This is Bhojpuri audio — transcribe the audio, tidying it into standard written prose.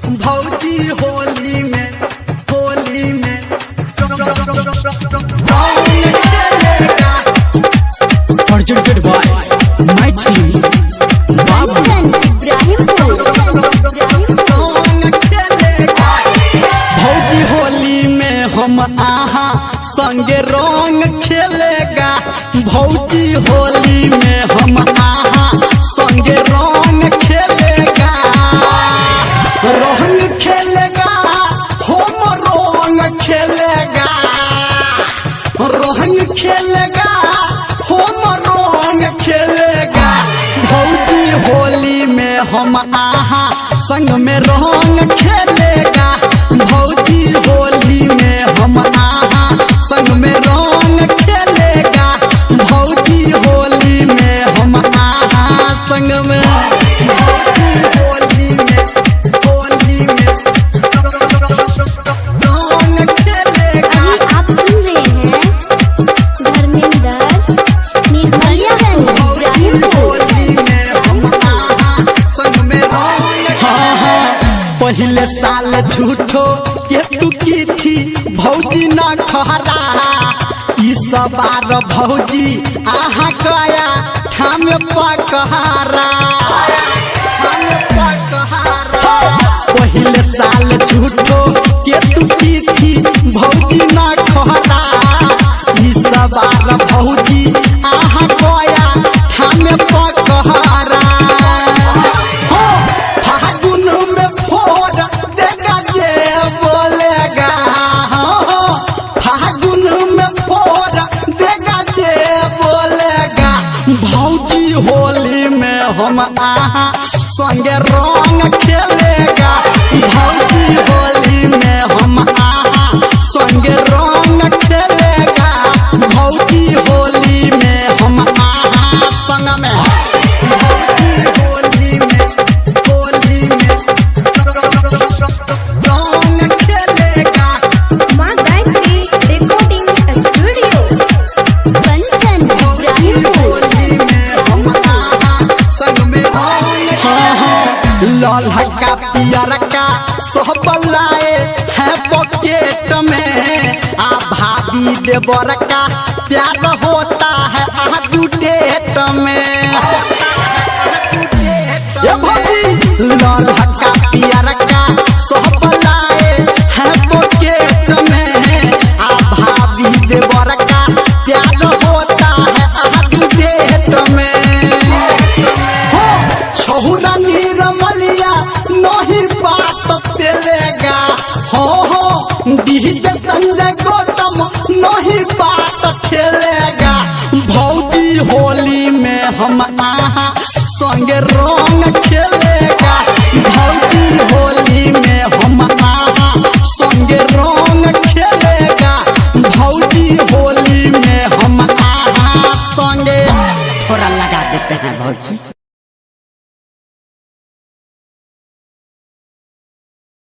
भौजी होली में presented by Maithili Babu। भौजी होली में हम आहा संगे रंग खेलेगा। भौजी होली में हम आहा संगे रंग खेलेगा। रंग खेलेगा हम रंग खेलेगा। रंग खेलेगा हम रंग खेलेगा। भौजी होली में हम आहा संग में रंग खेलेगा। भौजी होली में हम आहा संग में रंग खेलेगा। भौजी होली में हम आहा संग में होली में रंग खेलेगा। आप सुन रहे हैं धर्मेंद्र भौजी होली में हम आहा संग में रंग। पहले साल झूठो के तू की थी भौजी न खहरा। इस बार भौजी आहा गया ठाम पकहारा। पहले साल झूठो के तू की थी भौजी न खहरा। इस बार भौजी आहा गया ठाम पकहारा। फागुन में फोड़ देगा जे बोलेगा। फागुन में फोड़ देगा जे बोलेगा। भौजी होली में हम आहा संगे रंग खेलेगा। भौजी होली में हम आहा संगे रंग खेलेगा। भौजी होली में हम आहा संग में भौजी होली में रंग खेलेगा। माँ गायत्री रिकॉर्डिंग स्टूडियो कंचन भौजी होली में हम आहा संग में रंग। लाल हक्का पियर का सब लाए है पॉकेट में। आ भाभी देवर का प्यार होता है आजू डेट में। ये भौजी लाल हक्का पियर का सब लाए है पॉकेट में। आ भाभी देवर का प्यार होता है आजू डेट में। हो छोरा नीरमलिया नहीं बात पेलेगा। हो डीजे संजय गौतम नहीं बात खेलेगा। भौजी होली में हम आहा संगे रंग खेलेगा। भौजी होली में हम आहा संगे रंग खेलेगा। भौजी होली में हम आहा संगे थोड़ा लगा देते हैं भौजी।